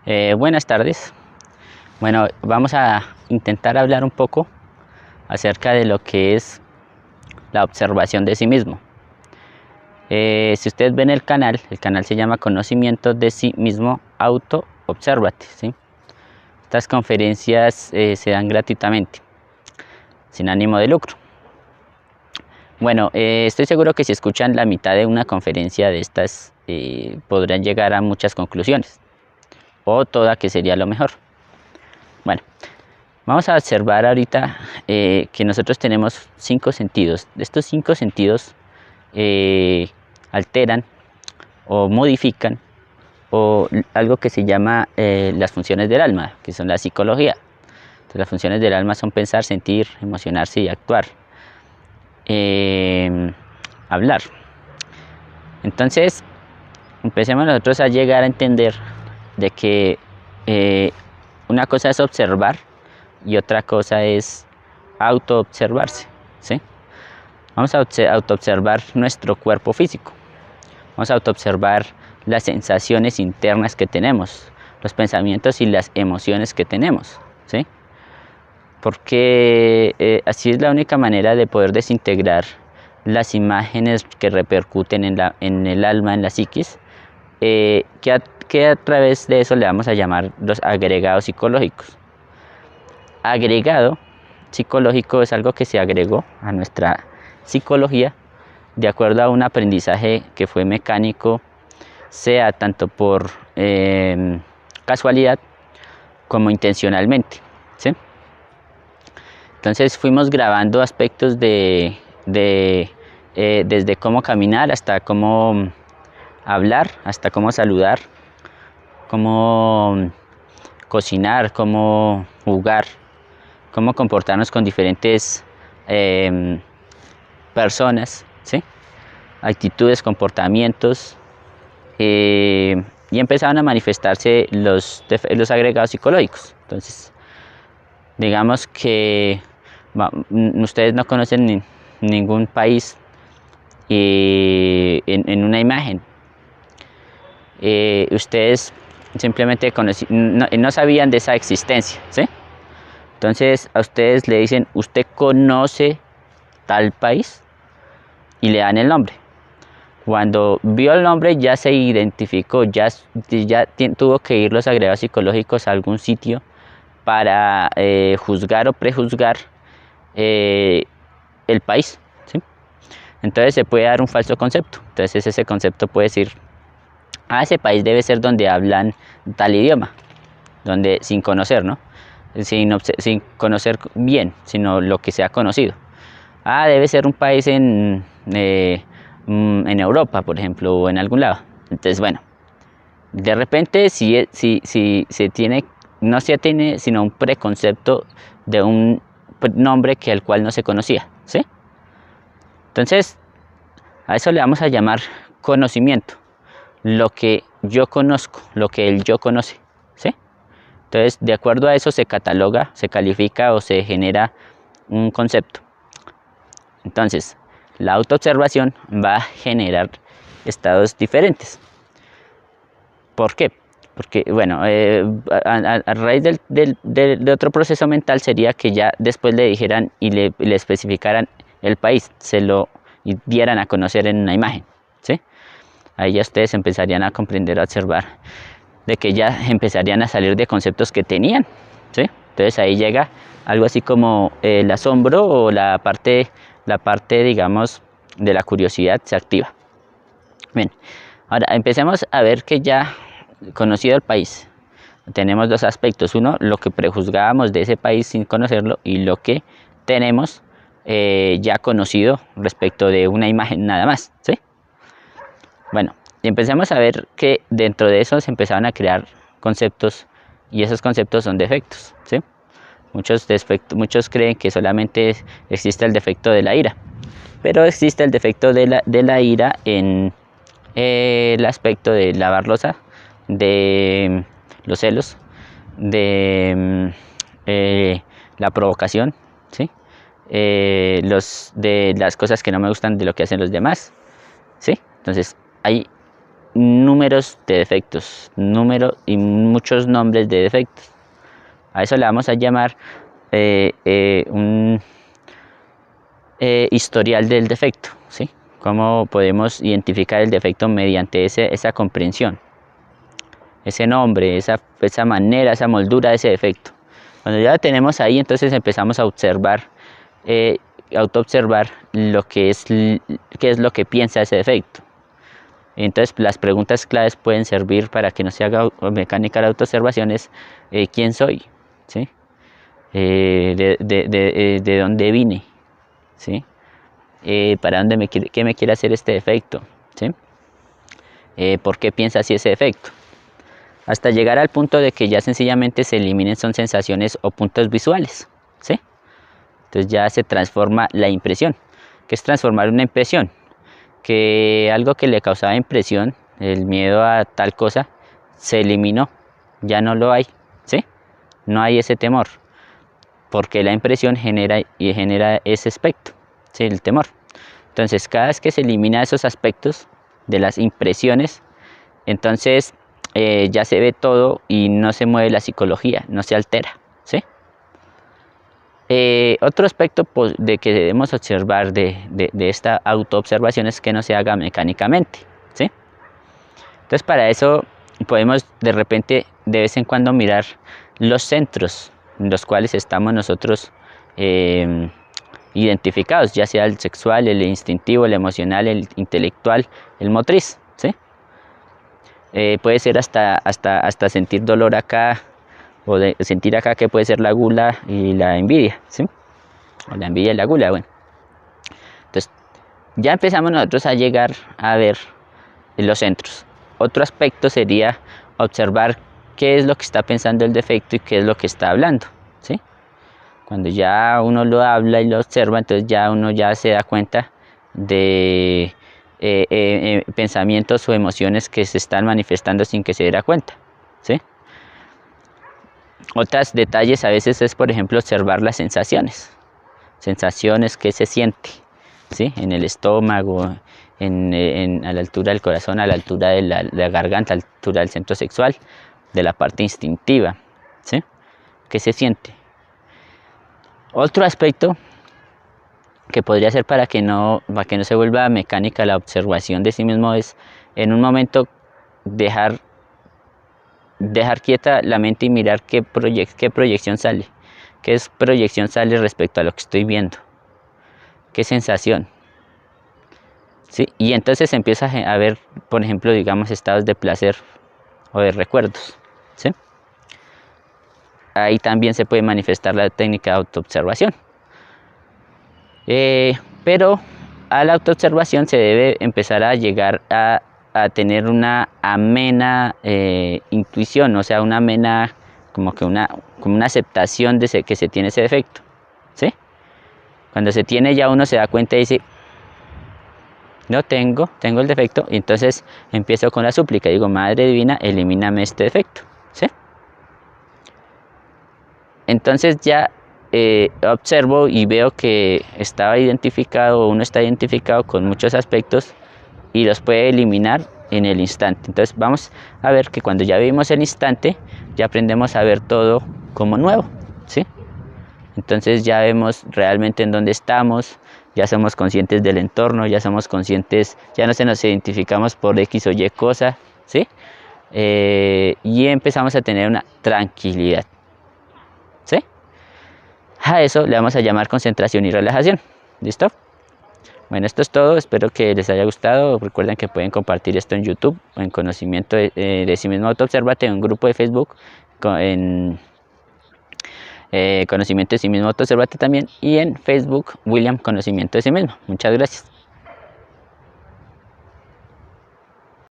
Buenas tardes. Bueno, vamos a intentar hablar un poco acerca de lo que es la observación de sí mismo. Si ustedes ven el canal se llama Conocimiento de sí mismo, auto-obsérvate, ¿sí? Estas conferencias se dan gratuitamente, sin ánimo de lucro. Bueno, estoy seguro que si escuchan la mitad de una conferencia de estas, podrán llegar a muchas conclusiones, o toda, que sería lo mejor. Bueno, vamos a observar ahorita que nosotros tenemos 5 sentidos. Estos 5 sentidos alteran o modifican algo que se llama las funciones del alma, que son la psicología. Entonces, las funciones del alma son pensar, sentir, emocionarse y actuar. Hablar. Entonces, empecemos nosotros a llegar a entender de que una cosa es observar y otra cosa es auto-observarse, ¿sí? Vamos a auto-observar nuestro cuerpo físico. Vamos a auto-observar las sensaciones internas que tenemos, los pensamientos y las emociones que tenemos, ¿sí? Porque así es la única manera de poder desintegrar las imágenes que repercuten en el alma, en la psiquis, que a través de eso le vamos a llamar los agregados psicológicos. Agregado psicológico es algo que se agregó a nuestra psicología de acuerdo a un aprendizaje que fue mecánico, sea tanto por casualidad como intencionalmente, ¿sí? Entonces fuimos grabando aspectos desde cómo caminar hasta cómo hablar, hasta cómo saludar, cómo cocinar, cómo jugar, cómo comportarnos con diferentes personas, ¿sí? Actitudes, comportamientos, y empezaron a manifestarse los agregados psicológicos. Entonces, digamos que ustedes no conocen ningún país en una imagen. Ustedes simplemente no sabían de esa existencia, ¿sí? Entonces a ustedes le dicen, ¿usted conoce tal país? Y le dan el nombre. Cuando vio el nombre ya se identificó, ya tuvo que ir los agregados psicológicos a algún sitio para juzgar o prejuzgar el país, ¿sí? Entonces se puede dar un falso concepto. Entonces ese concepto puede decir, ese país debe ser donde hablan tal idioma, donde sin conocer, ¿no? Sin conocer bien, sino lo que se ha conocido. Debe ser un país en Europa, por ejemplo, o en algún lado. Entonces, bueno, de repente no se tiene sino un preconcepto de un nombre que al cual no se conocía, ¿sí? Entonces, a eso le vamos a llamar conocimiento. Lo que yo conozco, lo que el yo conoce, ¿sí? Entonces, de acuerdo a eso se cataloga, se califica o se genera un concepto. Entonces, la autoobservación va a generar estados diferentes. ¿Por qué? Porque, bueno, a raíz de otro proceso mental sería que ya después le dijeran y le especificaran el país, se lo dieran a conocer en una imagen, ¿sí? Ahí ya ustedes empezarían a comprender, a observar, de que ya empezarían a salir de conceptos que tenían, ¿sí? Entonces ahí llega algo así como el asombro o la parte, digamos, de la curiosidad se activa. Bien, ahora empecemos a ver que ya conocido el país, tenemos dos aspectos. Uno, lo que prejuzgábamos de ese país sin conocerlo, y lo que tenemos ya conocido respecto de una imagen nada más, ¿sí? Bueno, empecemos a ver que dentro de eso se empezaron a crear conceptos, y esos conceptos son defectos, ¿sí? Muchos creen que solamente existe el defecto de la ira, pero existe el defecto de la ira en el aspecto de la barlosa, de los celos, de la provocación, ¿sí? De las cosas que no me gustan de lo que hacen los demás, ¿sí? Entonces hay números de defectos, números y muchos nombres de defectos. A eso le vamos a llamar un historial del defecto, ¿sí? Cómo podemos identificar el defecto mediante esa comprensión, ese nombre, esa manera, esa moldura de ese defecto. Cuando ya lo tenemos ahí, entonces empezamos a observar, autoobservar qué es lo que piensa ese defecto. Entonces las preguntas claves pueden servir para que no se haga mecánica de autoobservación es ¿quién soy? ¿Sí? De dónde vine, ¿sí? Para dónde qué me quiere hacer este defecto, ¿sí? ¿Por qué piensa así ese defecto? Hasta llegar al punto de que ya sencillamente se eliminen son sensaciones o puntos visuales, ¿sí? Entonces ya se transforma la impresión. ¿Qué es transformar una impresión? Que algo que le causaba impresión, el miedo a tal cosa, se eliminó, ya no lo hay, ¿sí? No hay ese temor, porque la impresión genera ese aspecto, ¿sí? El temor. Entonces cada vez que se elimina esos aspectos de las impresiones, entonces ya se ve todo y no se mueve la psicología, no se altera, ¿sí? Otro aspecto de que debemos observar de esta autoobservación es que no se haga mecánicamente, ¿sí? Entonces para eso podemos de repente de vez en cuando mirar los centros en los cuales estamos nosotros identificados, ya sea el sexual, el instintivo, el emocional, el intelectual, el motriz, ¿sí? Puede ser hasta sentir dolor acá, o de sentir acá, que puede ser la gula y la envidia, ¿sí? O la envidia y la gula, bueno. Entonces, ya empezamos nosotros a llegar a ver los centros. Otro aspecto sería observar qué es lo que está pensando el defecto y qué es lo que está hablando, ¿sí? Cuando ya uno lo habla y lo observa, entonces ya uno ya se da cuenta de pensamientos o emociones que se están manifestando sin que se diera cuenta, ¿sí? Otros detalles a veces es, por ejemplo, observar las sensaciones que se siente, ¿sí? En el estómago, a la altura del corazón, a la altura de la garganta, a la altura del centro sexual, de la parte instintiva, ¿sí? ¿Qué se siente? Otro aspecto que podría ser para que no se vuelva mecánica la observación de sí mismo es en un momento dejar quieta la mente y mirar qué proyección sale, qué proyección sale respecto a lo que estoy viendo, qué sensación, ¿sí? Y entonces empieza a ver, por ejemplo, digamos, estados de placer o de recuerdos, ¿sí? Ahí también se puede manifestar la técnica de autoobservación. Pero a la autoobservación se debe empezar a llegar a tener una amena intuición, o sea, una amena, como una aceptación de que se tiene ese defecto, ¿sí? Cuando se tiene, ya uno se da cuenta y dice, no tengo el defecto, y entonces empiezo con la súplica, digo, Madre Divina, elimíname este defecto, ¿sí? Entonces ya observo y veo que uno está identificado con muchos aspectos y los puede eliminar en el instante. Entonces vamos a ver que cuando ya vimos el instante, ya aprendemos a ver todo como nuevo, ¿sí? Entonces ya vemos realmente en dónde estamos, ya somos conscientes del entorno, ya somos conscientes, ya no nos identificamos por X o Y cosa, ¿sí? Y empezamos a tener una tranquilidad, ¿sí? A eso le vamos a llamar concentración y relajación. ¿Listo? Bueno, esto es todo. Espero que les haya gustado. Recuerden que pueden compartir esto en YouTube o en Conocimiento de sí mismo Autoobsérvate, en un grupo de Facebook, en Conocimiento de sí mismo Autoobsérvate también, y en Facebook William Conocimiento de sí mismo. Muchas gracias.